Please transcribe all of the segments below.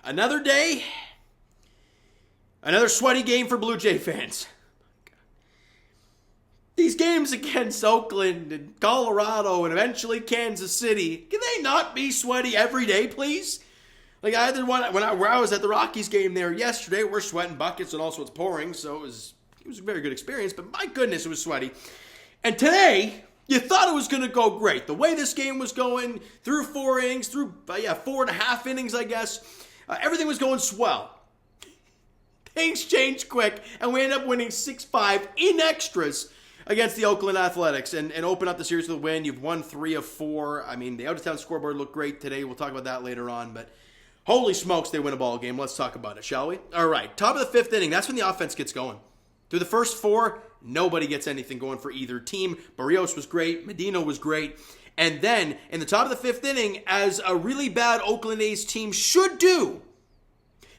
Another day, another sweaty game for Blue Jay fans. These games against Oakland and Colorado and eventually Kansas City, can they not be sweaty every day, please? Like I did one when I was at the Rockies game there yesterday. We're sweating buckets and also it's pouring, so it was a very good experience. But my goodness, it was sweaty. And today, you thought it was going to go great. The way this game was going through 4 innings, through 4.5 innings, I guess, everything was going swell. Things changed quick, and we ended up winning 6-5 in extras against the Oakland Athletics and open up the series with a win. You've won 3 of 4. I mean, the out-of-town scoreboard looked great today. We'll talk about that later on, but holy smokes, they win a ball game. Let's talk about it, shall we? All right, top of the 5th inning. That's when the offense gets going. Through the first 4, nobody gets anything going for either team. Barrios was great. Medina was great. And then, in the top of the 5th inning, as a really bad Oakland A's team should do,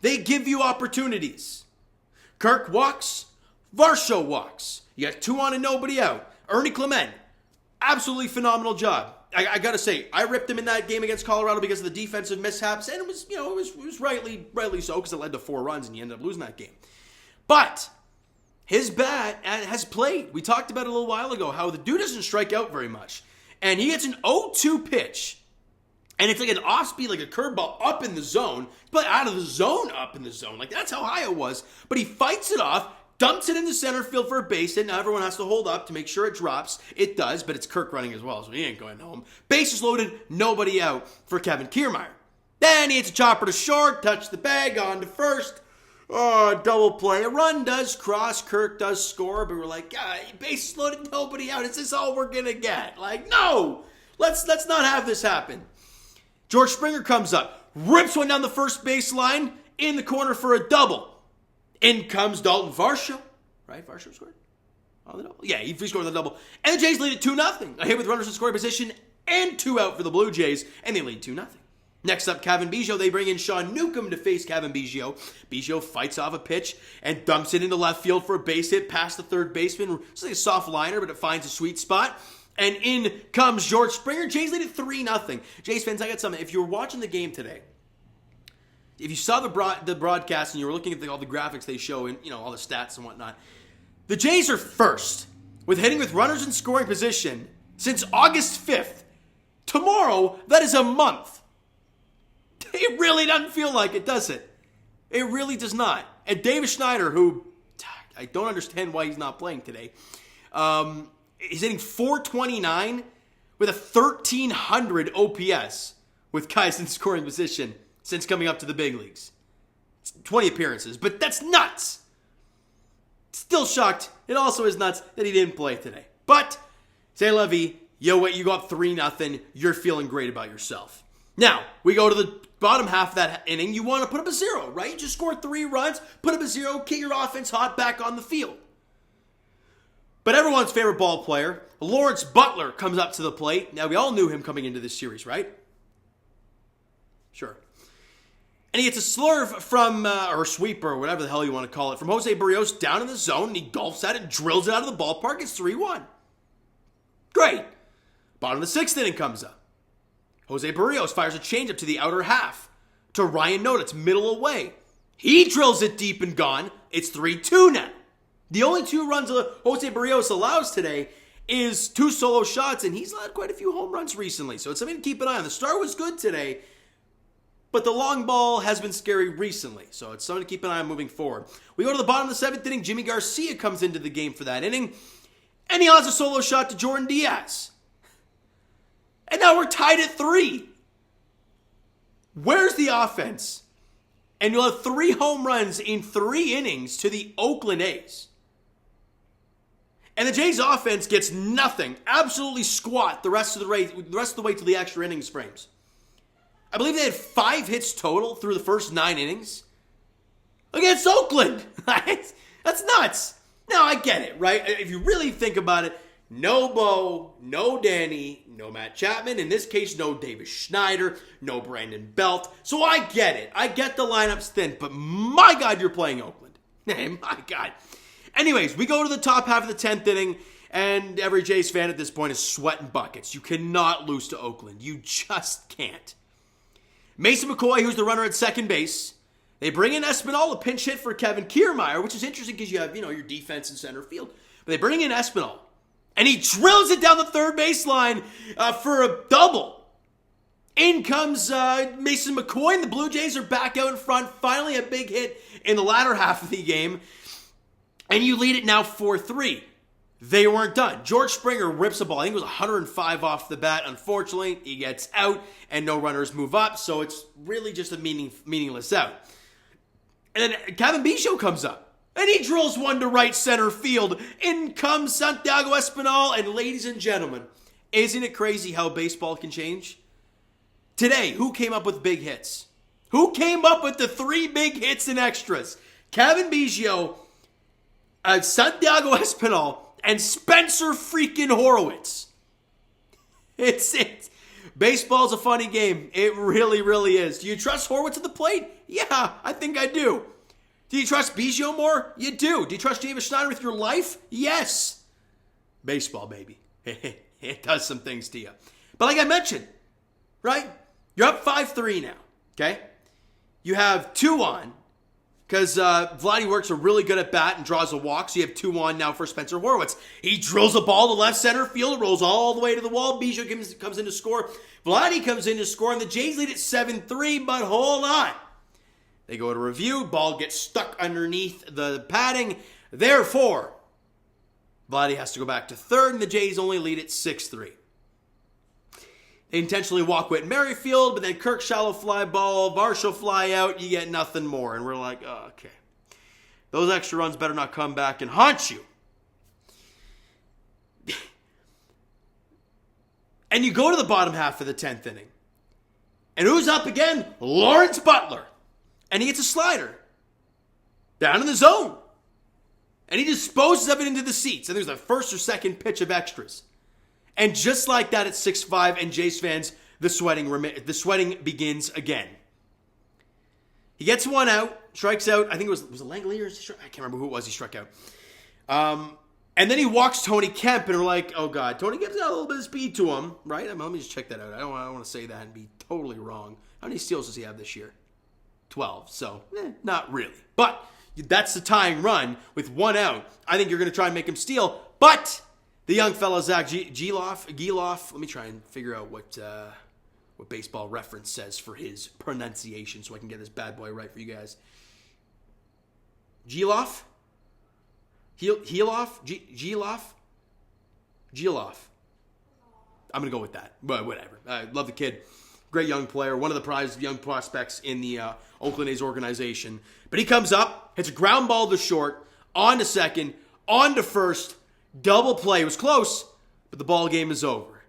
they give you opportunities. Kirk walks. Varsho walks. You got 2 on and nobody out. Ernie Clement, absolutely phenomenal job. I got to say, I ripped him in that game against Colorado because of the defensive mishaps, and it was rightly so because it led to 4 runs and you ended up losing that game. But his bat has played. We talked about it a little while ago, how the dude doesn't strike out very much. And he gets an 0-2 pitch. And it's like an off-speed, like a curveball up in the zone. But out of the zone, up in the zone. Like, that's how high it was. But he fights it off, dumps it into center field for a base hit. Now everyone has to hold up to make sure it drops. It does, but it's Kirk running as well, so he ain't going home. Bases loaded, nobody out for Kevin Kiermaier. Then he hits a chopper to short, touch the bag, on to first. Oh, double play. A run does cross. Kirk does score, but we're like, bases loaded, nobody out. Is this all we're going to get? Like, no. Let's not have this happen. George Springer comes up, rips one down the first baseline, in the corner for a double. In comes Dalton Varsho. Right? Varsho scored on the double? Yeah, he scored on the double. And the Jays lead it 2-0. A hit with runners in scoring position and 2 out for the Blue Jays, and they lead 2-0. Next up, Kevin Biggio. They bring in Sean Newcomb to face Kevin Biggio. Biggio fights off a pitch and dumps it into left field for a base hit past the third baseman. It's like a soft liner, but it finds a sweet spot. And in comes George Springer. Jays lead it 3-0. Jays fans, I got something. If you were watching the game today, if you saw the broadcast and you were looking at all the graphics they show and all the stats and whatnot, the Jays are first with hitting with runners in scoring position since August 5th. Tomorrow, that is a month. It really doesn't feel like it, does it? It really does not. And Davis Schneider, who I don't understand why he's not playing today, he's hitting .429 with a 1,300 OPS with guys in scoring position since coming up to the big leagues. It's 20 appearances, but that's nuts. Still shocked. It also is nuts that he didn't play today. But, c'est la vie. You go up 3-0. You're feeling great about yourself. Now, we go to the bottom half of that inning. You want to put up a 0, right? You just score 3 runs, put up a 0, get your offense hot back on the field. But everyone's favorite ball player, Lawrence Butler, comes up to the plate. Now, we all knew him coming into this series, right? Sure. And he gets a slurve from, or sweeper, or whatever the hell you want to call it, from Jose Barrios down in the zone, and he golfs at it and drills it out of the ballpark. It's 3-1. Great. Bottom of the 6th inning comes up. Jose Barrios fires a changeup to the outer half to Ryan Noda. It's middle away. He drills it deep and gone. It's 3-2 now. The only 2 runs Jose Barrios allows today is 2 solo shots, and he's allowed quite a few home runs recently, so it's something to keep an eye on. The start was good today, but the long ball has been scary recently, so it's something to keep an eye on moving forward. We go to the bottom of the 7th inning. Jimmy Garcia comes into the game for that inning, and he allows a solo shot to Jordan Diaz. And now we're tied at 3. Where's the offense? And you'll have 3 home runs in 3 innings to the Oakland A's. And the Jays offense gets nothing, absolutely squat the rest of the way to the extra innings frames. I believe they had 5 hits total through the first 9 innings against Oakland. That's nuts. Now, I get it, right? If you really think about it, no Bo, no Danny, no Matt Chapman. In this case, no Davis Schneider, no Brandon Belt. So I get it. I get the lineup's thin, but my God, you're playing Oakland. My God. Anyways, we go to the top half of the 10th inning, and every Jays fan at this point is sweating buckets. You cannot lose to Oakland. You just can't. Mason McCoy, who's the runner at second base, They bring in Espinal, a pinch hit for Kevin Kiermaier, which is interesting because you have, your defense in center field. But they bring in Espinal, and he drills it down the third baseline for a double. In comes Mason McCoy, and the Blue Jays are back out in front. Finally a big hit in the latter half of the game. And you lead it now 4-3. They weren't done. George Springer rips a ball. I think it was 105 off the bat. Unfortunately, he gets out, and no runners move up. So it's really just a meaningless out. And then Kevin Biggio comes up, and he drills one to right center field. In comes Santiago Espinal, and ladies and gentlemen, isn't it crazy how baseball can change? Today, who came up with big hits? Who came up with the 3 big hits and extras? Kevin Biggio, Santiago Espinal, and Spencer freaking Horwitz. It's baseball's a funny game. It really, really is. Do you trust Horwitz at the plate? Yeah, I think I do. Do you trust Biggio more? You do. Do you trust Davis Schneider with your life? Yes. Baseball, baby. It does some things to you. But like I mentioned, right? You're up 5-3 now, okay? You have 2 on, because Vladdy works a really good at bat and draws a walk, so you have 2 on now for Spencer Horwitz. He drills a ball to left center field, rolls all the way to the wall. Biggio comes in to score. Vladdy comes in to score, and the Jays lead at 7-3, but hold on. They go to review. Ball gets stuck underneath the padding. Therefore, Vladdy has to go back to third, and the Jays only lead at 6-3. They intentionally walk Whit Merrifield, but then Kirk shallow fly ball, Varsho fly out, you get nothing more. And we're like, oh, okay. Those extra runs better not come back and haunt you. And you go to the bottom half of the 10th inning. And who's up again? Lawrence Butler. And he gets a slider. Down in the zone. And he disposes of it into the seats. And there's the first or second pitch of extras. And just like that at 6-5, and Jays fans, the sweating begins again. He gets one out, strikes out. I think was it Langeliers? I can't remember who it was he struck out. And then he walks Tony Kemp, and we're like, oh God, Tony Kemp's got a little bit of speed to him, right? Let me just check that out. I don't want to say that and be totally wrong. How many steals does he have this year? 12. So, not really. But that's the tying run with 1 out. I think you're going to try and make him steal, but the young fellow, Zach Geloff, let me try and figure out what Baseball Reference says for his pronunciation so I can get this bad boy right for you guys. Geloff? Geloff? I'm going to go with that. But whatever. I love the kid. Great young player. One of the prized young prospects in the Oakland A's organization. But he comes up, hits a ground ball to short, on to second, on to first. Double play. It was close, but the ball game is over.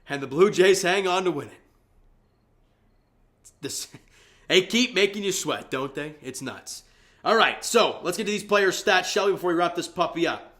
And the Blue Jays hang on to win it. They keep making you sweat, don't they? It's nuts. All right, so let's get to these players' stats, shall we, before we wrap this puppy up.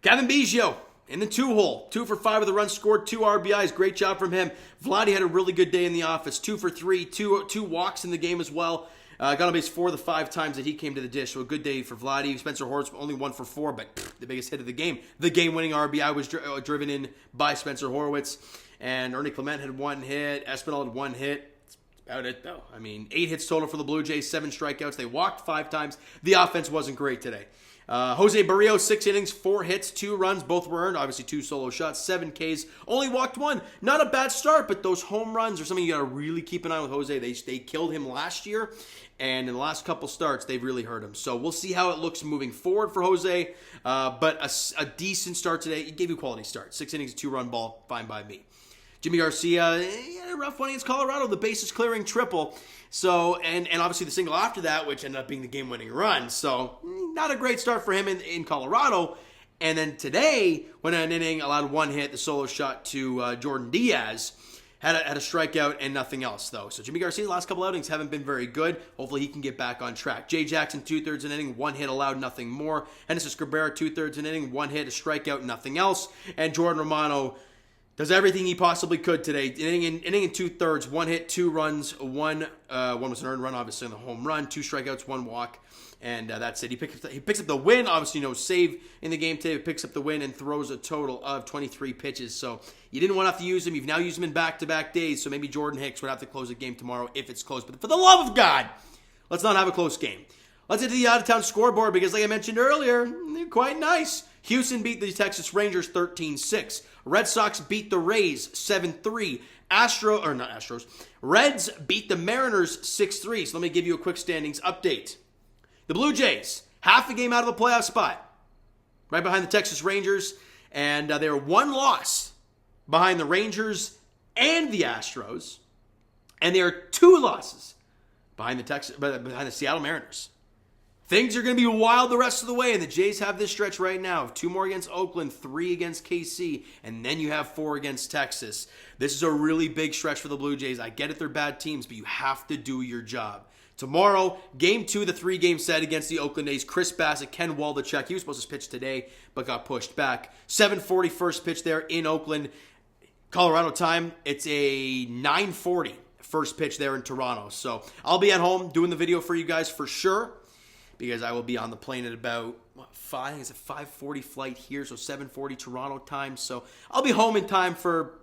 Kevin Biggio in the 2-hole. 2 for 5 with a run scored, 2 RBIs. Great job from him. Vladdy had a really good day in the office. 2 for 3, two walks in the game as well. Got on base 4 of the 5 times that he came to the dish. So a good day for Vladdy. Spencer Horwitz only 1 for 4, but the biggest hit of the game. The game-winning RBI was driven in by Spencer Horwitz. And Ernie Clement had 1 hit. Espinal had 1 hit. That's about it, though. 8 hits total for the Blue Jays, 7 strikeouts. They walked 5 times. The offense wasn't great today. Jose Barrios, 6 innings, 4 hits, 2 runs, both were earned. Obviously 2 solo shots, 7 Ks, only walked 1. Not a bad start, but those home runs are something you got to really keep an eye on with Jose. They killed him last year, and in the last couple starts, they've really hurt him. So we'll see how it looks moving forward for Jose, but a decent start today. He gave you a quality start. 6 innings, 2-run ball, fine by me. Jimmy Garcia, a rough one against Colorado, the bases clearing triple. So, and obviously the single after that, which ended up being the game-winning run. So, not a great start for him in Colorado. And then today, when an inning allowed 1 hit, the solo shot to Jordan Diaz, had a strikeout and nothing else, though. So, Jimmy Garcia's last couple outings haven't been very good. Hopefully, he can get back on track. Jay Jackson, 2/3 an inning, 1 hit allowed, nothing more. Henderson Cabrera, 2/3 an inning, 1 hit, a strikeout, nothing else. And Jordan Romano, does everything he possibly could today. Inning in 2/3, 1 hit, 2 runs, one was an earned run, obviously, on the home run, 2 strikeouts, 1 walk, and that's it. He picks up the win, obviously no save in the game today. He picks up the win and throws a total of 23 pitches. So you didn't want to have to use him. You've now used him in back-to-back days, so maybe Jordan Hicks would have to close the game tomorrow if it's close. But for the love of God, let's not have a close game. Let's get to the out-of-town scoreboard because, like I mentioned earlier, they're quite nice. Houston beat the Texas Rangers 13-6. Red Sox beat the Rays 7-3. Reds beat the Mariners 6-3. So let me give you a quick standings update. The Blue Jays, half a game out of the playoff spot, right behind the Texas Rangers, and they are 1 loss behind the Rangers and the Astros, and they are 2 losses behind the Seattle Mariners. Things are going to be wild the rest of the way, and the Jays have this stretch right now of 2 more against Oakland, 3 against KC, and then you have 4 against Texas. This is a really big stretch for the Blue Jays. I get it, they're bad teams, but you have to do your job. Tomorrow, Game 2, the 3-game set against the Oakland A's. Chris Bassitt, Ken Waldichuk. He was supposed to pitch today, but got pushed back. 7:40 first pitch there in Oakland. Colorado time, it's a 9:40 first pitch there in Toronto. So I'll be at home doing the video for you guys for sure, because I will be on the plane at about, I think it's a 5:40 flight here, so 7:40 Toronto time. So I'll be home in time for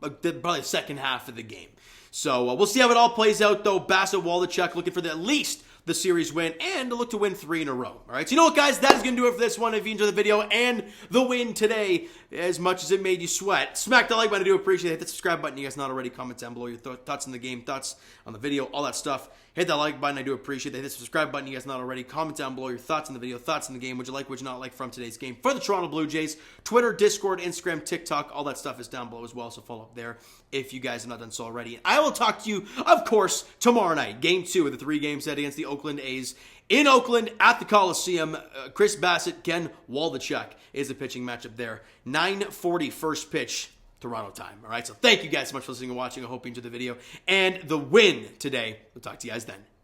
probably the second half of the game. So we'll see how it all plays out, though. Bassitt, Waldichuk looking for at least the series win and to look to win 3 in a row. All right, so you know what, guys? That is going to do it for this one. If you enjoyed the video and the win today, as much as it made you sweat, smack the like button. I do appreciate it. Hit the subscribe button. You guys not already. Comment down below your thoughts on the game, thoughts on the video, all that stuff. Hit that like button. I do appreciate it. Hit the subscribe button. You guys not already. Comment down below your thoughts on the video, thoughts on the game. Would you like, would you not like from today's game for the Toronto Blue Jays? Twitter, Discord, Instagram, TikTok, all that stuff is down below as well. So follow up there if you guys have not done so already. And I will talk to you, of course, tomorrow night. Game 2 of the 3-game set against the Oakland A's in Oakland at the Coliseum. Chris Bassitt, Ken Waldichuk is the pitching matchup there. 9:40 first pitch Toronto time. All right, so thank you guys so much for listening and watching. I hope you enjoyed the video and the win today. We'll talk to you guys then.